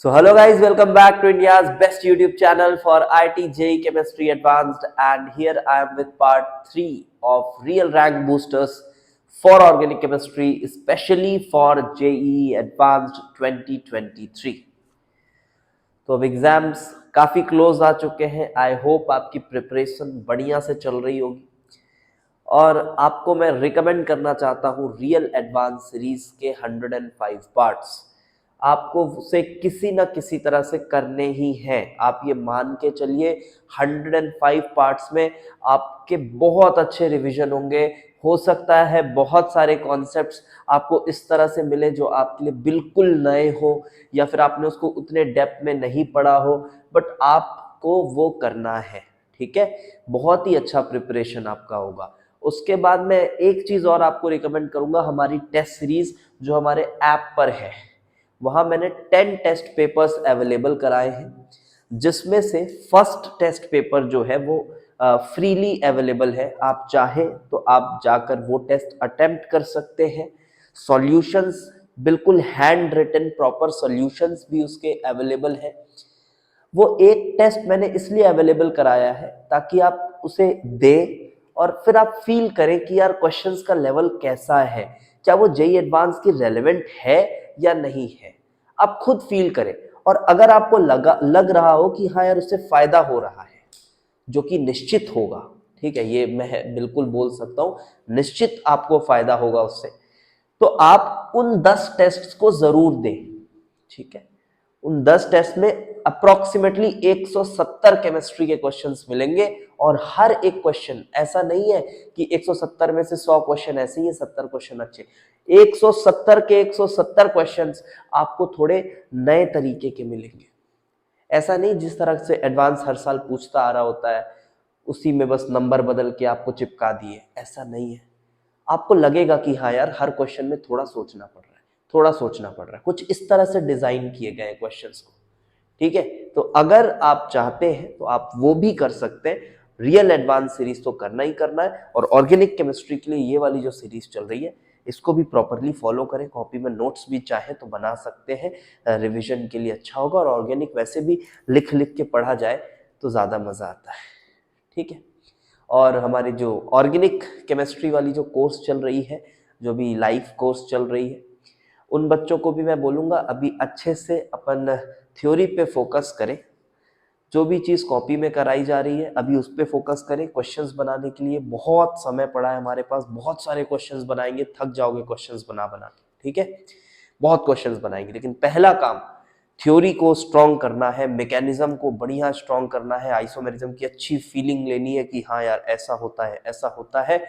So hello guys, welcome back to India's best YouTube channel for IT JEE Chemistry Advanced, and here I am with part 3 of real rank boosters for organic chemistry, especially for JEE Advanced 2023. तो अब exams काफ़ी close आ चुके हैं। I hope आपकी preparation बढ़िया से चल रही होगी और आपको मैं रिकमेंड करना चाहता हूँ रियल एडवांस सीरीज के 105 पार्ट्स आपको उसे किसी न किसी तरह से करने ही हैं। आप ये मान के चलिए 105 पार्ट्स में आपके बहुत अच्छे रिवीजन होंगे। हो सकता है बहुत सारे कॉन्सेप्ट्स आपको इस तरह से मिले जो आपके लिए बिल्कुल नए हो या फिर आपने उसको उतने डेप्थ में नहीं पढ़ा हो, बट आपको वो करना है। ठीक है, बहुत ही अच्छा प्रिपरेशन आपका होगा। उसके बाद मैं एक चीज और आपको रिकमेंड करूंगा, हमारी टेस्ट सीरीज जो हमारे ऐप पर है, वहां मैंने 10 टेस्ट पेपर्स अवेलेबल कराए हैं, जिसमें से फर्स्ट टेस्ट पेपर जो है वो फ्रीली अवेलेबल है। आप चाहें तो आप जाकर वो टेस्ट अटेम्प्ट कर सकते हैं। सॉल्यूशंस बिल्कुल हैंड रिटन प्रॉपर सॉल्यूशंस भी उसके अवेलेबल है। वो एक टेस्ट मैंने इसलिए अवेलेबल कराया है ताकि आप उसे दें और फिर आप फील करें कि यार क्वेश्चंस का लेवल कैसा है, क्या वो जेईई एडवांस की रेलेवेंट है या नहीं है। आप खुद फील करें और अगर आपको लग रहा हो कि हाँ यार उससे फायदा हो रहा है, जो कि निश्चित होगा, ठीक है, ये मैं बिल्कुल बोल सकता हूँ, निश्चित आपको फायदा होगा उससे, तो आप उन 10 टेस्ट को जरूर दें। ठीक है, उन 10 टेस्ट में अप्रोक्सीमेटली 170 केमिस्ट्री के क्वेश्चंस मिलेंगे और हर एक क्वेश्चन ऐसा नहीं है कि 170 में से 100 क्वेश्चन ऐसे ही है, 70 क्वेश्चन अच्छे। 170 के 170 क्वेश्चंस आपको थोड़े नए तरीके के मिलेंगे। ऐसा नहीं जिस तरह से एडवांस हर साल पूछता आ रहा होता है उसी में बस नंबर बदल के आपको चिपका दिए, ऐसा नहीं है। आपको लगेगा कि हाँ यार हर क्वेश्चन में थोड़ा सोचना पड़ रहा है, थोड़ा सोचना पड़ रहा है, कुछ इस तरह से डिजाइन किए गए क्वेश्चंस को। ठीक है, तो अगर आप चाहते हैं तो आप वो भी कर सकते हैं। रियल एडवांस सीरीज तो करना ही करना है, और ऑर्गेनिक केमिस्ट्री के लिए ये वाली जो सीरीज चल रही है इसको भी प्रॉपरली फॉलो करें। कॉपी में नोट्स भी चाहे तो बना सकते हैं, रिवीजन के लिए अच्छा होगा। और ऑर्गेनिक वैसे भी लिख लिख के पढ़ा जाए तो ज़्यादा मज़ा आता है। ठीक है, और हमारी जो ऑर्गेनिक केमिस्ट्री वाली जो कोर्स चल रही है, जो भी लाइव कोर्स चल रही है, उन बच्चों को भी मैं बोलूँगा अभी अच्छे से अपन थ्योरी पे फोकस करें। जो भी चीज़ कॉपी में कराई जा रही है अभी उस पे फोकस करें। क्वेश्चंस बनाने के लिए बहुत समय पड़ा है हमारे पास, बहुत सारे क्वेश्चंस बनाएंगे, थक जाओगे क्वेश्चंस बना बना के। ठीक है, बहुत क्वेश्चंस बनाएंगे, लेकिन पहला काम थ्योरी को स्ट्रॉन्ग करना है, मैकेनिज्म को बढ़िया स्ट्रॉन्ग करना है, आइसोमेरिज्म की अच्छी फीलिंग लेनी है कि हाँ यार ऐसा होता है, ऐसा होता है।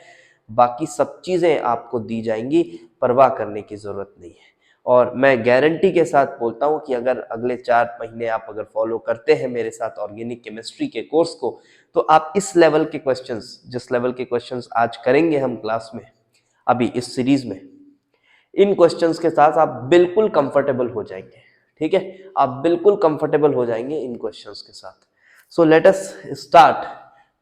बाकी सब चीज़ें आपको दी जाएंगी, परवाह करने की ज़रूरत नहीं है। और मैं गारंटी के साथ बोलता हूँ कि अगर अगले 4 महीने आप अगर फॉलो करते हैं मेरे साथ ऑर्गेनिक केमिस्ट्री के कोर्स को, तो आप इस लेवल के क्वेश्चंस, जिस लेवल के क्वेश्चंस आज करेंगे हम क्लास में अभी इस सीरीज में, इन क्वेश्चंस के साथ आप बिल्कुल कंफर्टेबल हो जाएंगे। ठीक है, आप बिल्कुल कंफर्टेबल हो जाएंगे इन क्वेश्चंस के साथ। सो let us start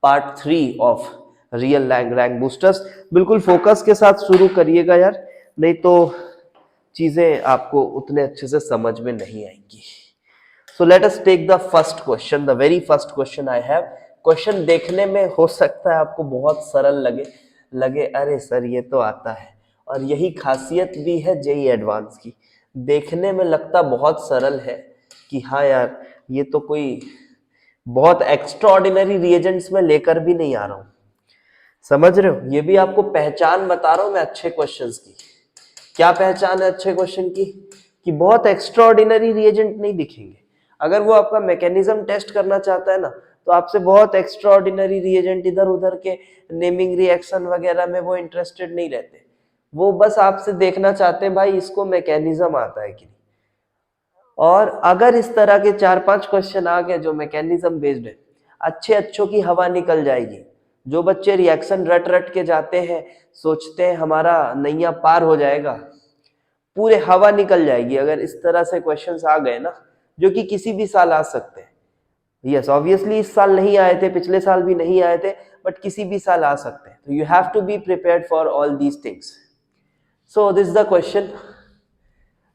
part 3 of real rank boosters. बिल्कुल फोकस के साथ शुरू करिएगा यार, नहीं तो चीजें आपको उतने अच्छे से समझ में नहीं आएंगी। So let us take the first question, the very first question I have. Question देखने में हो सकता है आपको बहुत सरल लगे अरे सर ये तो आता है, और यही खासियत भी है जेईई एडवांस की। देखने में लगता बहुत सरल है कि हाँ यार ये तो कोई बहुत एक्स्ट्राऑर्डिनरी रिएजेंट्स में लेकर भी नहीं आ रहा हूं। समझ रहे हो, ये भी आपको पहचान बता रहा हूं मैं अच्छे क्वेश्चंस की। क्या पहचान है अच्छे क्वेश्चन की? कि बहुत एक्स्ट्राऑर्डिनरी रिएजेंट नहीं दिखेंगे। अगर वो आपका मैकेनिज्म टेस्ट करना चाहता है ना, तो आपसे बहुत एक्स्ट्राऑर्डिनरी रिएजेंट इधर उधर के नेमिंग रिएक्शन वगैरह में वो इंटरेस्टेड नहीं रहते। वो बस आपसे देखना चाहते हैं भाई इसको मैकेनिज्म आता है कि नहीं। और अगर इस तरह के 4-5 क्वेश्चन आ गए जो मैकेनिज्म बेस्ड है, अच्छे अच्छों की हवा निकल जाएगी। जो बच्चे रिएक्शन रट रट के जाते हैं, सोचते हैं हमारा नैया पार हो जाएगा, पूरे हवा निकल जाएगी अगर इस तरह से क्वेश्चंस आ गए ना, जो कि किसी भी साल आ सकते हैं। यस ऑब्वियसली इस साल नहीं आए थे, पिछले साल भी नहीं आए थे, बट किसी भी साल आ सकते हैं। तो you have to be prepared for all these things. So this is the question,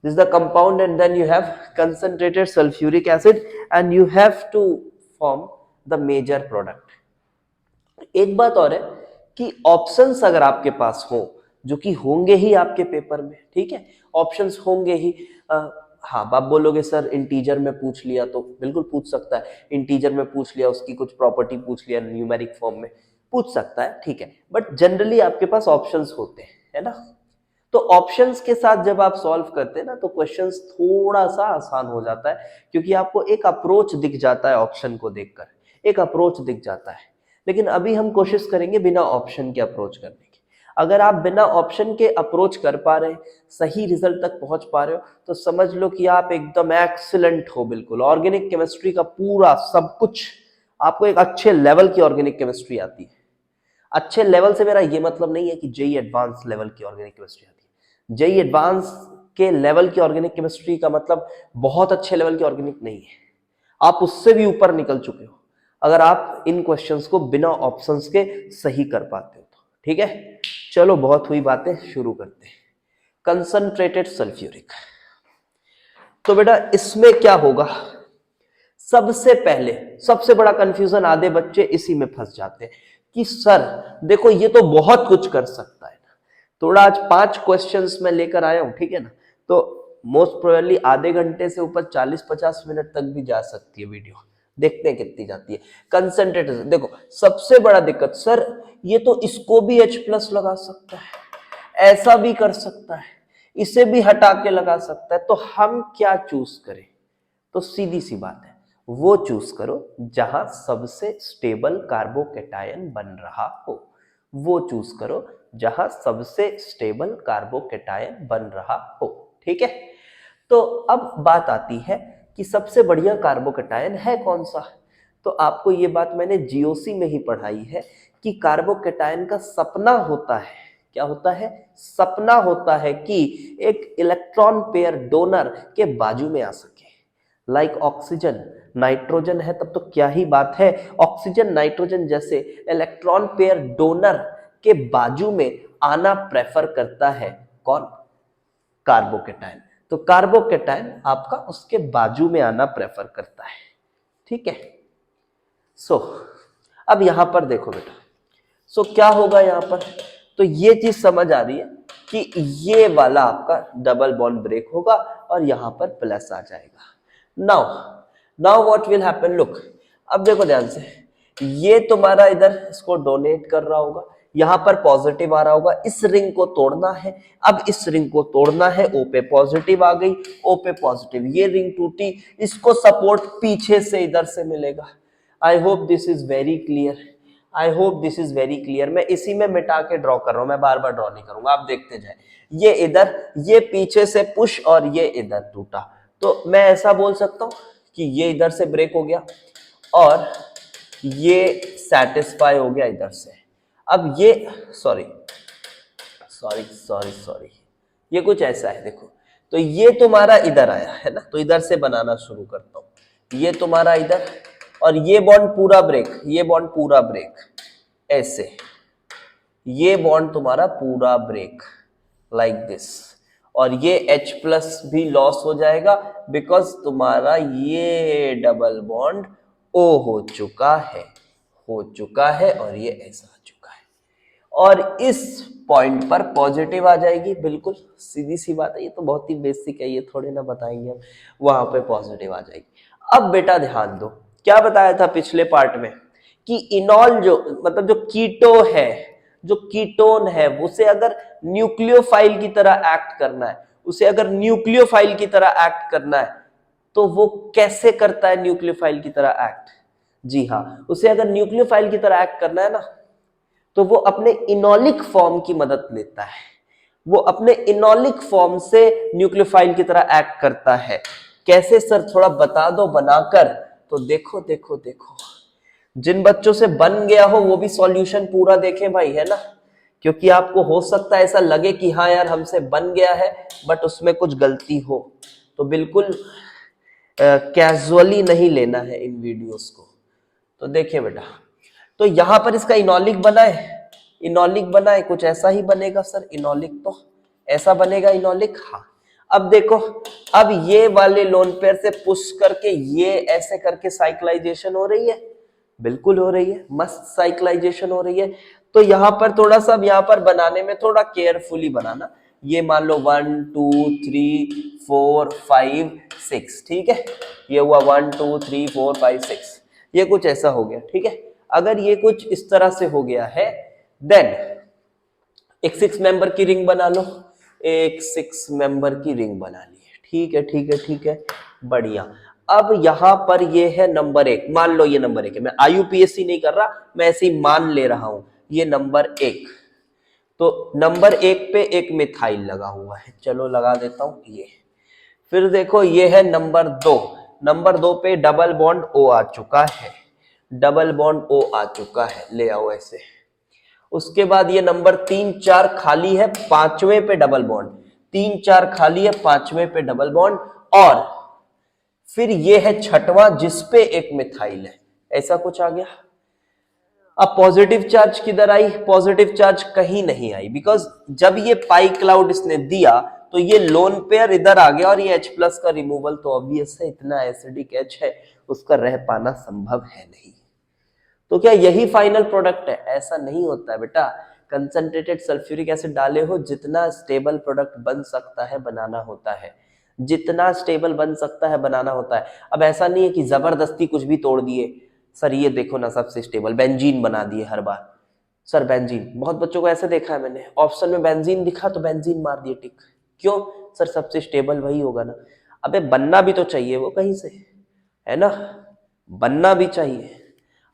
This is the compound and then you have concentrated sulfuric acid and you have to form the major product. एक बात और है कि options अगर आपके पास हो, जो कि होंगे ही आपके पेपर में, ठीक है, ऑप्शंस होंगे ही। हाँ, आप बोलोगे सर इंटीजर में पूछ लिया, तो बिल्कुल पूछ सकता है, इंटीजर में पूछ लिया, उसकी कुछ प्रॉपर्टी पूछ लिया, न्यूमेरिक फॉर्म में पूछ सकता है, ठीक है, बट जनरली आपके पास ऑप्शंस होते हैं, है ना। तो ऑप्शंस के साथ जब आप सॉल्व करते हैं ना, तो क्वेश्चंस थोड़ा सा आसान हो जाता है, क्योंकि आपको एक अप्रोच दिख जाता है ऑप्शन को देखकर, एक अप्रोच दिख जाता है। लेकिन अभी हम कोशिश करेंगे बिना ऑप्शन के अप्रोच करने की। अगर आप बिना ऑप्शन के अप्रोच कर पा रहे हैं, सही रिजल्ट तक पहुंच पा रहे हो, तो समझ लो कि आप एकदम एक्सीलेंट हो। बिल्कुल ऑर्गेनिक केमिस्ट्री का पूरा सब कुछ, आपको एक अच्छे लेवल की ऑर्गेनिक केमिस्ट्री आती है। अच्छे लेवल से मेरा ये मतलब नहीं है कि जेई एडवांस लेवल की ऑर्गेनिक केमिस्ट्री आती है। जेई एडवांस के लेवल की ऑर्गेनिक केमिस्ट्री का मतलब बहुत अच्छे लेवल की ऑर्गेनिक नहीं है, आप उससे भी ऊपर निकल चुके हो अगर आप इन क्वेश्चंस को बिना ऑप्शंस के सही कर पाते हो तो। ठीक है, चलो बहुत हुई बातें, शुरू करते हैं। कंसंट्रेटेड सल्फ्यूरिक, तो बेटा इसमें क्या होगा, सबसे पहले सबसे बड़ा कंफ्यूजन आधे बच्चे इसी में फंस जाते हैं कि सर देखो ये तो बहुत कुछ कर सकता है ना। थोड़ा आज 5 क्वेश्चंस मैं लेकर आया हूं, ठीक है ना, तो मोस्ट प्रोबेबली आधे घंटे से ऊपर 40-50 मिनट तक भी जा सकती है वीडियो, देखते हैं कितनी जाती है। कंसंट्रेटेड, देखो सबसे बड़ा दिक्कत, सर ये तो इसको भी H+ लगा सकता है, ऐसा भी कर सकता है, इसे भी हटा के लगा सकता है, तो हम क्या चूज करें। तो सीधी सी बात है, वो चूज करो जहां सबसे स्टेबल कार्बोकेटायन बन रहा हो, वो चूज करो जहां सबसे स्टेबल कार्बोकेटायन बन रहा हो। ठीक है, तो अब बात आती है कि सबसे बढ़िया कार्बोकेटायन है कौन सा। तो आपको ये बात मैंने जीओसी में ही पढ़ाई है कि कार्बोकेटायन का सपना होता है, क्या होता है, सपना होता है कि एक इलेक्ट्रॉन पेयर डोनर के बाजू में आ सके। लाइक ऑक्सीजन, नाइट्रोजन है तब तो क्या ही बात है, ऑक्सीजन नाइट्रोजन जैसे इलेक्ट्रॉन पेयर डोनर के बाजू में आना प्रेफर करता है कौन, कार्बोकेटायन। तो कार्बोकेटायन आपका उसके बाजू में आना प्रेफर करता है। ठीक है, सो अब यहां पर देखो बेटा, सो क्या होगा यहां पर, तो ये चीज समझ आ रही है कि ये वाला आपका डबल बॉन्ड ब्रेक होगा और यहां पर प्लस आ जाएगा। Now what will happen, look, अब देखो ध्यान से, ये तुम्हारा इधर इसको डोनेट कर रहा होगा, यहां पर पॉजिटिव आ रहा होगा, इस रिंग को तोड़ना है। अब इस रिंग को तोड़ना है, ओ पे पॉजिटिव आ गई, ओ पे पॉजिटिव, ये रिंग टूटी, इसको सपोर्ट पीछे से इधर से मिलेगा। आई hope this is very clear, I hope this is very clear. मैं इसी में मिटा के ड्रॉ कर रहा हूं, मैं बार बार ड्रॉ नहीं करूंगा, आप देखते जाए। ये इधर, ये पीछे से पुश और ये इधर टूटा, तो मैं ऐसा बोल सकता हूं कि ये इधर से ब्रेक हो गया और ये सेटिस्फाई हो गया इधर से। अब ये सॉरी, ये कुछ ऐसा है, देखो, तो ये तुम्हारा इधर आया है ना, तो इधर से बनाना शुरू करता हूं, ये तुम्हारा इधर, और ये बॉन्ड पूरा ब्रेक, ये बॉन्ड पूरा ब्रेक, ऐसे ये बॉन्ड तुम्हारा पूरा ब्रेक लाइक दिस, और ये H+ भी लॉस हो जाएगा बिकॉज तुम्हारा ये डबल बॉन्ड O हो चुका है, और ये ऐसा आ चुका है, और इस पॉइंट पर पॉजिटिव आ जाएगी। बिल्कुल सीधी सी बात है, ये तो बहुत ही बेसिक है, ये थोड़े ना बताएंगे हम, वहां पे पॉजिटिव आ जाएगी। अब बेटा ध्यान दो, क्या बताया था पिछले पार्ट में कि इनॉल जो मतलब जो कीटो है, जो कीटोन है, उसे अगर न्यूक्लियोफाइल की तरह एक्ट करना है, उसे अगर न्यूक्लियोफाइल की तरह एक्ट करना है, तो वो कैसे करता है न्यूक्लियोफाइल की तरह एक्ट। जी हाँ, उसे अगर न्यूक्लियोफाइल की तरह एक्ट करना है ना, तो वो अपने इनॉलिक फॉर्म की मदद लेता है, वो अपने इनॉलिक फॉर्म से न्यूक्लियोफाइल की तरह एक्ट करता है। कैसे सर, थोड़ा बता दो बनाकर। तो देखो देखो देखो, जिन बच्चों से बन गया हो वो भी सॉल्यूशन पूरा देखें भाई, है ना, क्योंकि आपको हो सकता है ऐसा लगे कि हाँ यार हमसे बन गया है बट उसमें कुछ गलती हो, तो बिल्कुल कैजुअली नहीं लेना है इन वीडियोस को। तो देखिए बेटा, तो यहां पर इसका इनॉलिक बनाए, कुछ ऐसा ही बनेगा सर, इनॉलिक तो ऐसा बनेगा इनॉलिक। हाँ, अब देखो, अब ये वाले लोन पेयर से पुश करके ये ऐसे करके साइक्लाइजेशन हो रही है, बिल्कुल हो रही है, मस्त साइक्लाइजेशन हो रही है। तो यहां पर थोड़ा सा, यहां पर बनाने में थोड़ा केयरफुली बनाना। ये मान लो 1 2 3 4 5 6, ठीक है, ये हुआ 1 2 3 4 5 6, ये कुछ ऐसा हो गया, ठीक है। अगर ये कुछ इस तरह से हो गया है, देन एक 6 मेंबर की रिंग बना लो, एक 6 मेंबर की रिंग बना ली है, ठीक है ठीक है ठीक है, बढ़िया। अब यहां पर ये है नंबर 1, मान लो ये नंबर 1 है, मैं आईयूपीएससी नहीं कर रहा, मैं ऐसे ही मान ले रहा हूं, ये नंबर 1। तो नंबर 1 पे एक मिथाइल लगा हुआ है, चलो लगा देता हूं ये। फिर देखो ये है नंबर 2, नंबर 2 पे डबल बॉन्ड ओ आ चुका है, डबल बॉन्ड ओ आ चुका है, ले आओ ऐसे। उसके बाद ये नंबर 3 4 खाली है, 5वें पे डबल बॉन्ड, 3 4 खाली है, 5वें पे डबल बॉन्ड, और फिर ये है 6वां जिसपे एक मिथाइल है, ऐसा कुछ आ गया। अब पॉजिटिव चार्ज किधर आई? पॉजिटिव चार्ज कहीं नहीं आई, बिकॉज जब ये पाई क्लाउड इसने दिया तो ये लोन पेयर इधर आ गया, और ये H प्लस का रिमूवल तो ऑब्वियस है, इतना एसिडिक H है, उसका रह पाना संभव है नहीं। तो क्या यही फाइनल प्रोडक्ट है? ऐसा नहीं होता है बेटा। कंसंट्रेटेड सल्फ्यूरिक एसिड डाले हो, जितना स्टेबल प्रोडक्ट बन सकता है बनाना होता है, जितना स्टेबल बन सकता है बनाना होता है। अब ऐसा नहीं है कि जबरदस्ती कुछ भी तोड़ दिए, सर ये देखो ना सबसे स्टेबल, बेंजीन बना दिए हर बार, सर बेंजीन, बहुत बच्चों को ऐसे देखा है मैंने, ऑप्शन में बेंजीन दिखा तो बेंजीन मार दिए टिक, क्यों? सर सबसे स्टेबल वही होगा ना। अबे बनना भी तो चाहिए वो कहीं से, है ना, बनना भी चाहिए।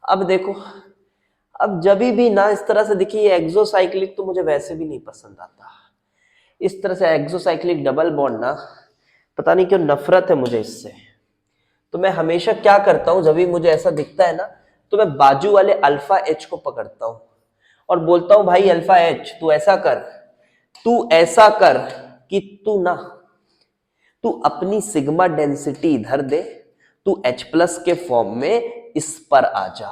अब देखो, अब जब भी ना इस तरह से देखिए, एक्सोसाइक्लिक तो मुझे वैसे भी नहीं पसंद आता, इस तरह से एक्सोसाइक्लिक डबल बॉन्ड ना, पता नहीं क्यों नफरत है मुझे इससे। तो मैं हमेशा क्या करता हूं, जब भी मुझे ऐसा दिखता है ना, तो मैं बाजू वाले अल्फा एच को पकड़ता हूं और बोलता हूं भाई अल्फा एच तू ऐसा कर, तू ऐसा कर कि तू अपनी सिग्मा डेंसिटी इधर दे, तू H प्लस के फॉर्म में इस पर आ जा।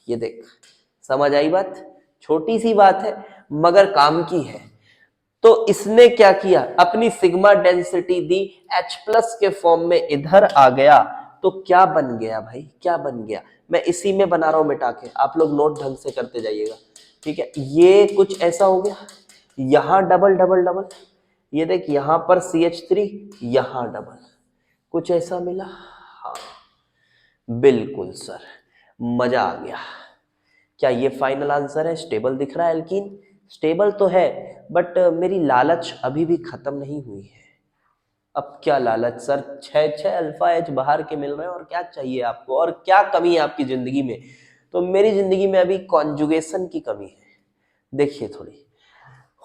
ये देख, समझ आई बात? छोटी सी बात है मगर काम की है। तो इसने क्या किया, अपनी सिग्मा डेंसिटी दी, H प्लस के फॉर्म में इधर आ गया, तो क्या बन गया भाई, क्या बन गया? मैं इसी में बना रहा हूं मिटा के, आप लोग नोट ढंग से करते जाइएगा, ठीक है। ये कुछ ऐसा हो गया, यहां डबल डबल डबल, ये देख यहां पर CH3, यहां डबल, कुछ ऐसा मिला। हाँ बिल्कुल सर, मजा आ गया। क्या ये फाइनल आंसर है? स्टेबल दिख रहा है एल्कीन? स्टेबल तो है, बट मेरी लालच अभी भी खत्म नहीं हुई है। अब क्या लालच सर, 6 अल्फा एच बाहर के मिल रहे हैं, और क्या चाहिए आपको, और क्या कमी है आपकी जिंदगी में? तो मेरी जिंदगी में अभी कॉन्जुगेशन की कमी है। देखिए थोड़ी,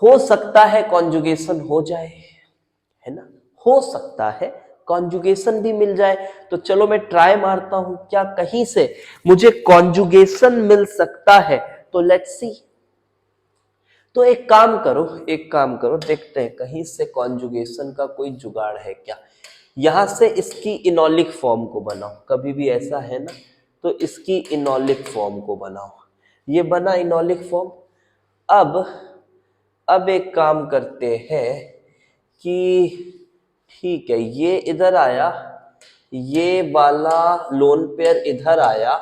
हो सकता है कॉन्जुगेशन हो जाए, है ना, हो सकता है कॉन्जुगेशन भी मिल जाए। तो चलो मैं ट्राई मारता हूं, क्या कहीं से मुझे कॉन्जुगेशन मिल सकता है? तो लेट्स सी। तो एक काम करो, एक काम करो, देखते हैं कहीं से कॉन्जुगेशन का कोई जुगाड़ है क्या। यहां से इसकी इनॉलिक फॉर्म को बनाओ, कभी भी ऐसा है ना, तो इसकी इनॉलिक फॉर्म को बनाओ। ये बना इनॉलिक फॉर्म। अब एक काम करते हैं कि ठीक है, ये इधर आया, ये वाला लोन पेयर इधर आया,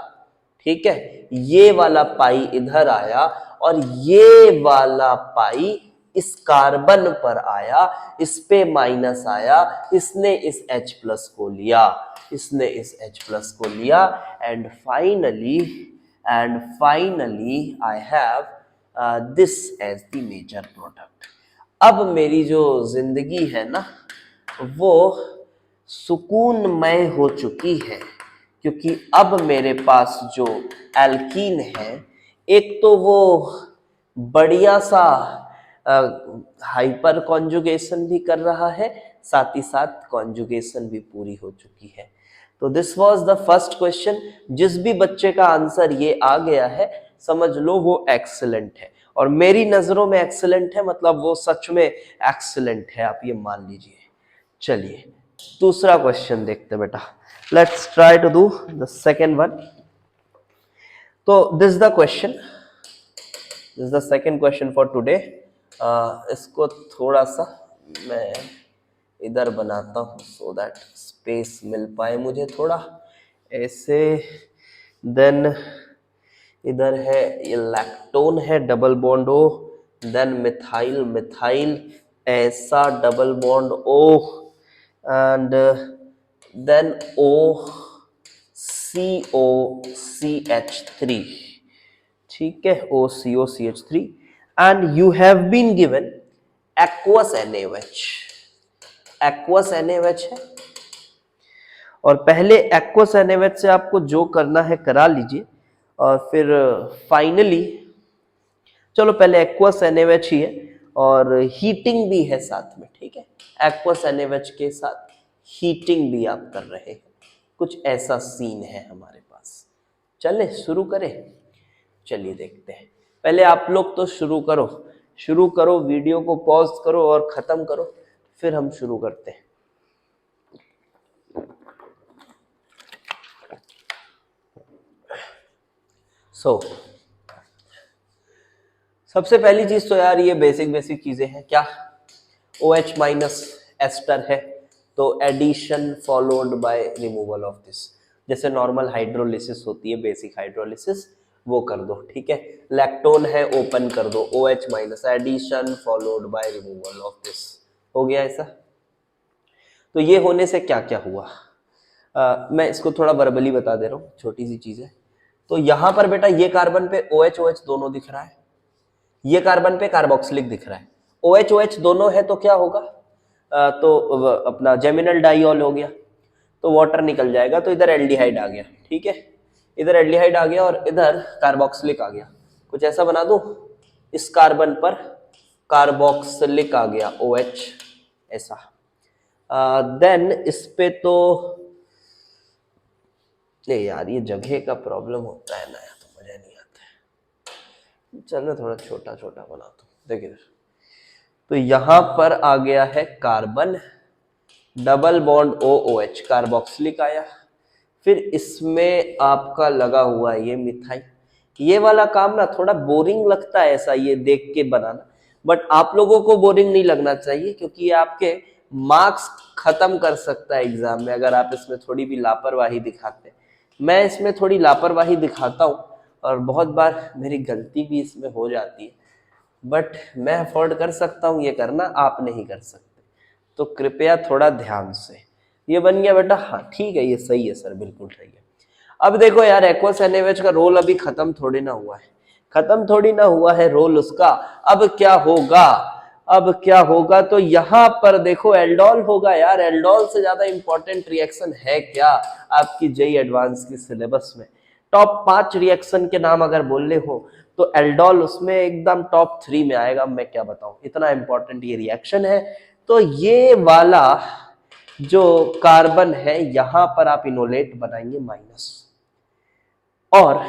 ठीक है, ये वाला पाई इधर आया, और ये वाला पाई इस कार्बन पर आया, इस पे माइनस आया, इसने इस H प्लस को लिया, इसने इस H प्लस को लिया, and finally I have this as the major product. अब मेरी जो जिंदगी है ना, वो सुकूनमय हो चुकी है, क्योंकि अब मेरे पास जो एल्कीन है, एक तो वो बढ़िया सा हाइपर कॉन्जुगेशन भी कर रहा है, साथ ही साथ कॉन्जुगेशन भी पूरी हो चुकी है। तो this was the first question. जिस भी बच्चे का आंसर ये आ गया है, समझ लो वो एक्सीलेंट है, और मेरी नजरों में एक्सीलेंट है, मतलब वो सच में एक्सीलेंट है, आप ये मान लीजिए। चलिए दूसरा क्वेश्चन देखते बेटा, let's try to do the second one. तो this the question, this the second question for today. इसको थोड़ा सा मैं इधर बनाता हूँ सो दैट स्पेस मिल पाए मुझे थोड़ा ऐसे। देन इधर है ये लैक्टोन है, double bond O, then methyl methyl ऐसा double bond O, and then O COCH3, ठीक है, OCOCH3, and you have been given aqueous NaOH। Aqueous NaOH है, और पहले एक्वस NaOH से आपको जो करना है करा लीजिए, और फिर फाइनली चलो पहले एक्वस NaOH ही है और हीटिंग भी है साथ में, ठीक है, एक्वस NaOH के साथ हीटिंग भी आप कर रहे हैं, कुछ ऐसा सीन है हमारे पास। चले शुरू करें, चलिए देखते हैं। पहले आप लोग तो शुरू करो, वीडियो को पॉज करो और खत्म करो, फिर हम शुरू करते हैं। सबसे पहली चीज तो यार ये बेसिक चीजें हैं क्या, OH माइनस एस्टर है तो addition followed by removal of this, जैसे नॉर्मल हाइड्रोलिसिस होती है, बेसिक हाइड्रोलिसिस वो कर दो, ठीक है। लैक्टोन है ओपन कर दो, OH minus addition followed by removal of this, हो गया ऐसा। तो ये होने से क्या क्या हुआ, मैं इसको थोड़ा वर्बली बता दे रहा हूँ, छोटी सी चीज है। तो यहां पर बेटा ये कार्बन पे OH OH दोनों दिख रहा है, ये कार्बन पे कार्बोक्सिलिक दिख रहा है, OH OH दोनों है तो क्या होगा, तो अपना जेमिनल डाइऑल हो गया, तो वाटर निकल जाएगा, तो इधर एल्डिहाइड आ गया, ठीक है, इधर एल्डिहाइड आ गया और इधर कार्बोक्सिलिक आ गया, कुछ ऐसा बना दूं, इस कार्बन पर कार्बोक्सिलिक आ गया OH ऐसा। देन इस पे तो नहीं यार ये जगह का प्रॉब्लम होता है ना, तो मजा नहीं आता है, चलो थोड़ा छोटा छोटा बनाता हूँ, देखिए तो यहां पर आ गया है carbon, double bond OOH carboxylic आया, फिर इसमें आपका लगा हुआ है ये मिथाइल। ये वाला काम ना थोड़ा बोरिंग लगता है ऐसा ये देख के बनाना, बट आप लोगों को बोरिंग नहीं लगना चाहिए, क्योंकि ये आपके मार्क्स खत्म कर सकता है एग्जाम में अगर आप इसमें थोड़ी भी लापरवाही दिखाते हैं। मैं इसमें थोड़ी लापरवाही दिखाता हूँ और बहुत बार मेरी गलती भी इसमें हो जाती है, बट मैं अफोर्ड कर सकता हूँ ये करना, आप नहीं कर सकते, तो कृपया थोड़ा ध्यान से। ये बन गया बेटा, हाँ ठीक है, ये सही है सर, बिल्कुल सही है। अब देखो यार एक्वस NaOH का रोल अभी खत्म थोड़ी ना हुआ है, खत्म थोड़ी ना हुआ है रोल उसका। अब क्या होगा, अब क्या होगा, तो यहां पर देखो एल्डोल होगा यार, एल्डोल से ज्यादा इंपॉर्टेंट रिएक्शन है क्या आपकी जेई एडवांस की सिलेबस में। टॉप 5 रिएक्शन के नाम अगर बोलने हो तो एल्डोल उसमें एकदम टॉप 3 में आएगा, मैं क्या बताऊं, इतना इंपॉर्टेंट ये रिएक्शन है। तो ये वाला जो कार्बन है यहां पर आप इनोलेट बनाएंगे माइनस, और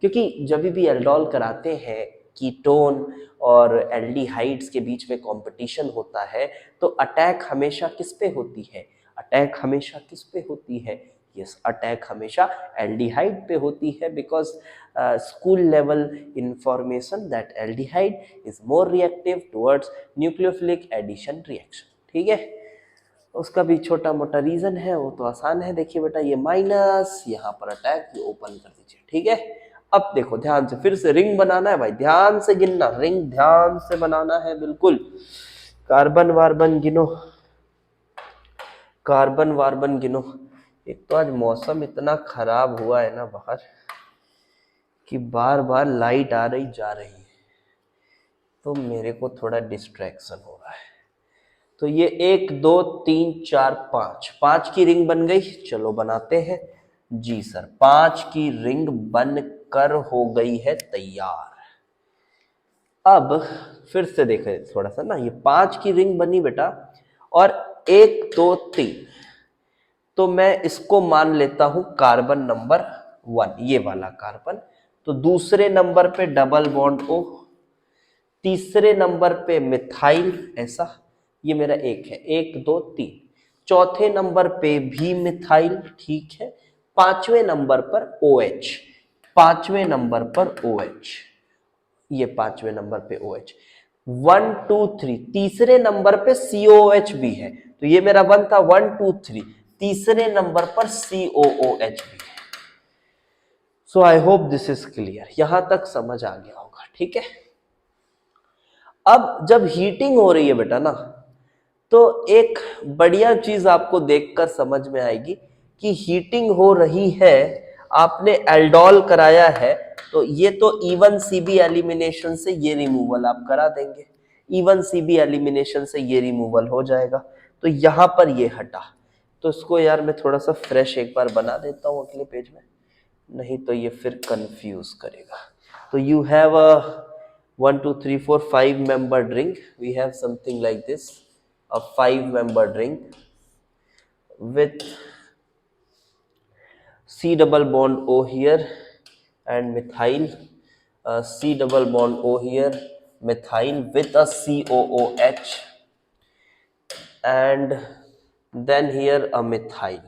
क्योंकि जब भी एल्डोल कराते हैं कीटोन और एल्डिहाइड्स के बीच में कंपटीशन होता है, तो अटैक हमेशा किस पे होती है, अटैक हमेशा किस पे होती है, यस अटैक हमेशा एल्डिहाइड पे होती है, because school level information that aldehyde is more reactive towards nucleophilic addition reaction, ठीक है। उसका भी छोटा मोटा रीजन है, वो तो आसान है, देखिए बेटा ये माइनस, यहाँ पर अटैक, ये ओपन कर दीजिए, ठीक है। अब देखो ध्यान से, फिर से रिंग बनाना है भाई, ध्यान से गिनना, रिंग ध्यान से बनाना है बिल्कुल। कार्बन वार्बन गिनो, कार्बन वार्बन गिनो। एक तो आज मौसम इतना खराब हुआ है ना बाहर कि बार बार लाइट आ रही जा रही है, तो मेरे को थोड़ा डिस्ट्रैक्शन हो रहा है। तो ये 1 2 3 4 5 की रिंग बन गई, चलो बनाते हैं जी सर। 5 की रिंग बनकर हो गई है तैयार। अब फिर से देखें थोड़ा सा ना, ये 5 की रिंग बनी बेटा, और 1 2 3, तो मैं इसको मान लेता हूं कार्बन नंबर 1, ये वाला कार्बन। तो दूसरे नंबर पे डबल बॉन्ड O, तीसरे नंबर पे मिथाइल ऐसा, ये मेरा 1 है, 1 2 3। चौथे नंबर पे भी मिथाइल, ठीक है। पांचवें नंबर पर OH, पांचवें नंबर पर OH, ये पांचवें नंबर पे OH। 1 2 3, तीसरे नंबर पे COH भी है, तो ये मेरा 1 था, 1 2 3, तीसरे नंबर पर COOH भी है। So I hope this is clear, यहां तक समझ आ गया होगा, ठीक है। अब जब हीटिंग हो रही है बेटा ना, तो एक बढ़िया चीज आपको देखकर समझ में आएगी कि हीटिंग हो रही है, आपने एल्डोल कराया है, तो ये तो E1 CB एलिमिनेशन से ये रिमूवल आप करा देंगे, E1 CB एलिमिनेशन से ये रिमूवल हो जाएगा, तो यहां पर ये हटा। तो इसको यार मैं थोड़ा सा फ्रेश एक बार बना देता हूं अगले पेज में, नहीं तो ये फिर कंफ्यूज करेगा। तो you have a 1 2 3 4 5 member drink, we have something like this, a 5-member drink with C double bond O here and methyl, C double bond O here, methyl with a COOH, and then here a methyl,